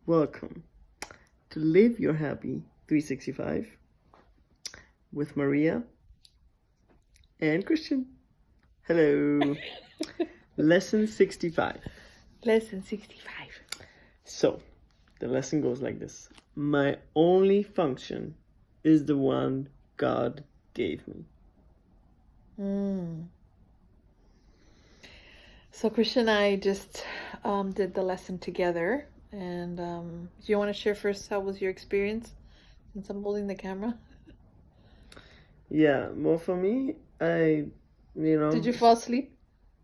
Welcome to Live Your Happy 365 with Maria and Christian. Hello. Lesson 65. Lesson 65. So, the lesson goes like this. My only function is the one God gave me. So Christian and I just did the lesson together. And do you want to share first how was your experience? Since I'm holding the camera. Yeah, well, for me, Did you fall asleep?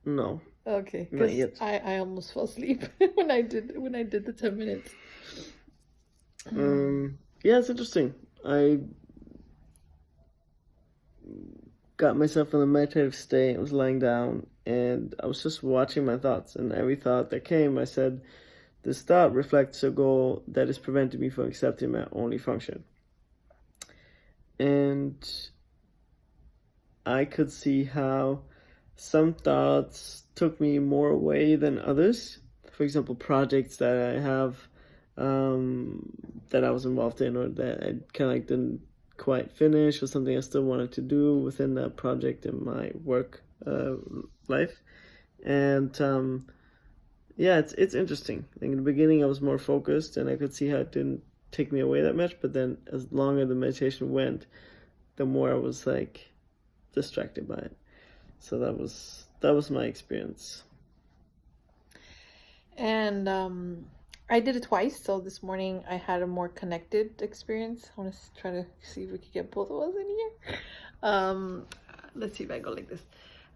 No. Okay, Not because yet. I almost fell asleep when I did the 10 minutes. Yeah, it's interesting. I got myself in a meditative state. I was lying down and I was just watching my thoughts, and every thought that came, I said, this thought reflects a goal that is preventing me from accepting my only function. And I could see how some thoughts took me more away than others. For example, projects that I have that I was involved in, or that I kind of like didn't quite finish, or something I still wanted to do within that project in my work life. And yeah, it's interesting. In the beginning, I was more focused, and I could see how it didn't take me away that much. But then, as longer the meditation went, the more I was like distracted by it. So that was my experience. And I did it twice. So this morning I had a more connected experience. I want to try to see if we could get both of us in here. Let's see if I go like this.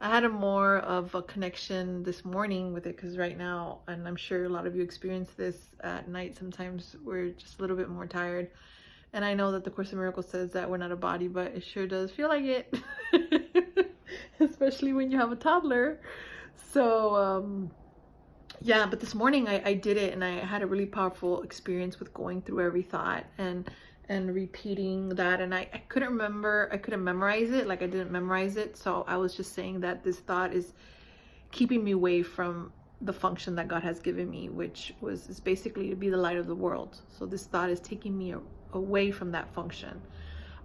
I had a more of a connection this morning with it, because right now, and I'm sure a lot of you experience this at night, sometimes we're just a little bit more tired. And I know that the Course in Miracles says that we're not a body, but it sure does feel like it. Especially when you have a toddler. So, yeah, but this morning I did it, and I had a really powerful experience with going through every thought and repeating that. And I couldn't remember, I couldn't memorize it, like I didn't memorize it. So I was just saying that this thought is keeping me away from the function that God has given me, which is basically to be the light of the world. So this thought is taking me away from that function.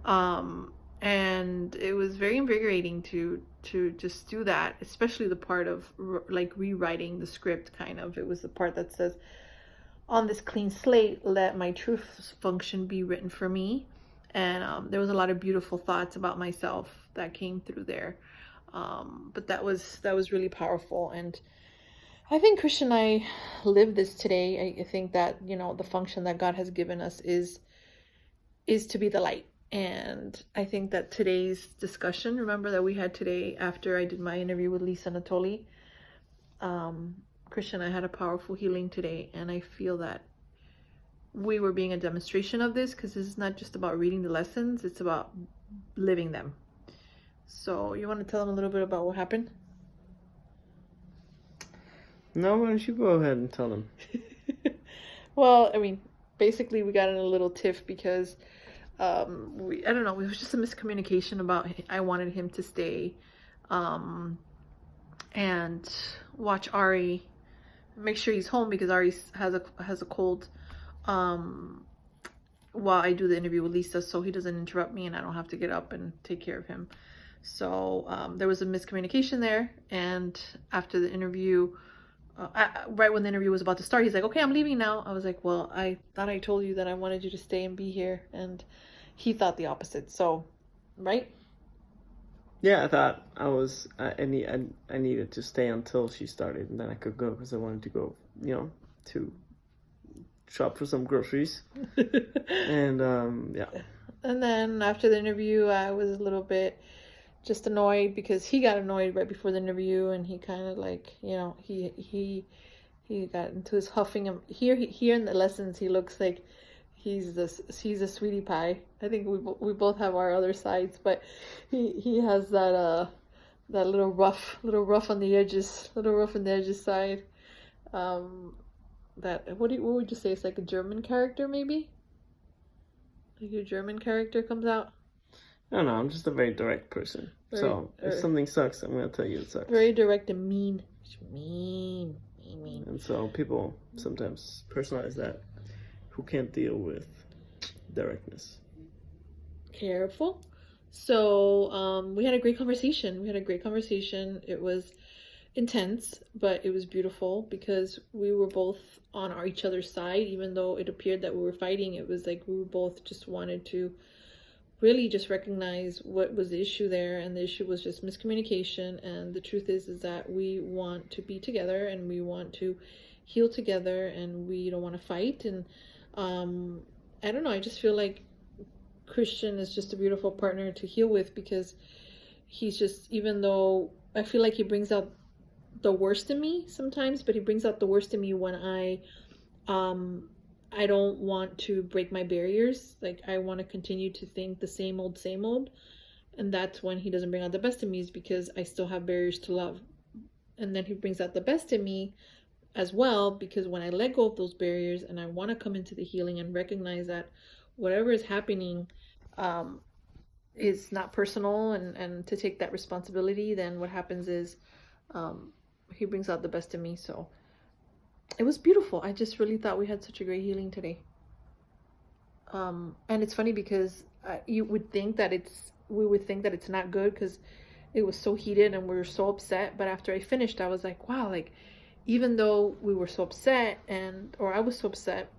And it was very invigorating to just do that, especially the part of like rewriting the script. Kind of, it was the part that says, on this clean slate, let my truth function be written for me. And there was a lot of beautiful thoughts about myself that came through there. But that was really powerful. And I think Christian and I live this today. I think that, the function that God has given us is to be the light. And I think that today's discussion, remember that we had today after I did my interview with Lisa Anatoli, Christian, I had a powerful healing today, and I feel that we were being a demonstration of this, because this is not just about reading the lessons, it's about living them. So you want to tell them a little bit about what happened? No, why don't you go ahead and tell them? Well, I mean, basically we got in a little tiff because I don't know, it was just a miscommunication about, I wanted him to stay and watch Ari, make sure he's home, because Ari has a cold while I do the interview with Lisa, so he doesn't interrupt me and I don't have to get up and take care of him. So there was a miscommunication there, and after the interview, right when the interview was about to start, he's like, okay, I'm leaving now. I was like, well, I thought I told you that I wanted you to stay and be here, and he thought the opposite. So, right? Yeah, I thought I needed to stay until she started, and then I could go, because I wanted to go, to shop for some groceries. And yeah. And then after the interview, I was a little bit just annoyed, because he got annoyed right before the interview, and he kind of like, he got into his huffing. Here in the lessons, he looks like he's a sweetie pie. I think we both have our other sides, but he has that little rough on the edges side. That what would you say? It's like a German character, maybe. Like your German character comes out. I don't know, I'm just a very direct person. So if something sucks, I'm going to tell you it sucks. Very direct and mean. Mean. And so people sometimes personalize that who can't deal with directness. Careful. So we had a great conversation. It was intense, but it was beautiful because we were both on each other's side. Even though it appeared that we were fighting, it was like we were both just wanted to really just recognize what was the issue there, and the issue was just miscommunication. And the truth is that we want to be together, and we want to heal together, and we don't want to fight. And I don't know, I just feel like Christian is just a beautiful partner to heal with, because he's just, even though I feel like he brings out the worst in me sometimes, but he brings out the worst in me when I don't want to break my barriers. Like, I want to continue to think the same old, and that's when he doesn't bring out the best in me, is because I still have barriers to love. And then he brings out the best in me as well, because when I let go of those barriers and I want to come into the healing and recognize that whatever is happening is not personal, and to take that responsibility, then what happens is he brings out the best in me. So it was beautiful. I just really thought we had such a great healing today. And it's funny because we would think that it's not good because it was so heated and we were so upset. But after I finished, I was like, wow, like, even though we were so upset, or I was so upset,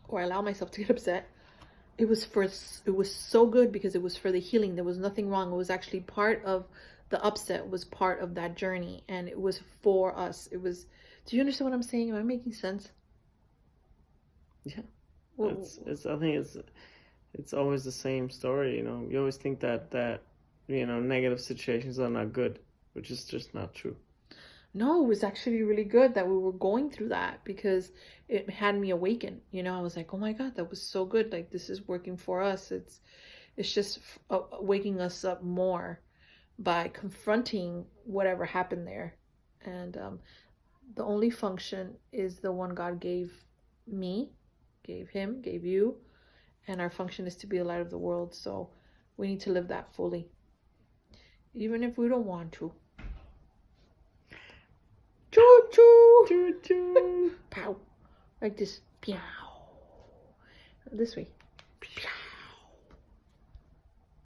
or I allowed myself to get upset, it was so good because it was for the healing. There was nothing wrong. It was actually part of the upset, was part of that journey, and it was for us. Do you understand what I'm saying? Am I making sense? Yeah. I think it's always the same story, you know. You always think that you know, negative situations are not good, which is just not true. No, it was actually really good that we were going through that, because it had me awaken. You know, I was like, oh my God, that was so good. Like, this is working for us. It's just waking us up more by confronting whatever happened there. And the only function is the one God gave me, gave him, gave you. And our function is to be the light of the world. So we need to live that fully, even if we don't want to. Choo choo, choo choo, pow, like this, pow, this way.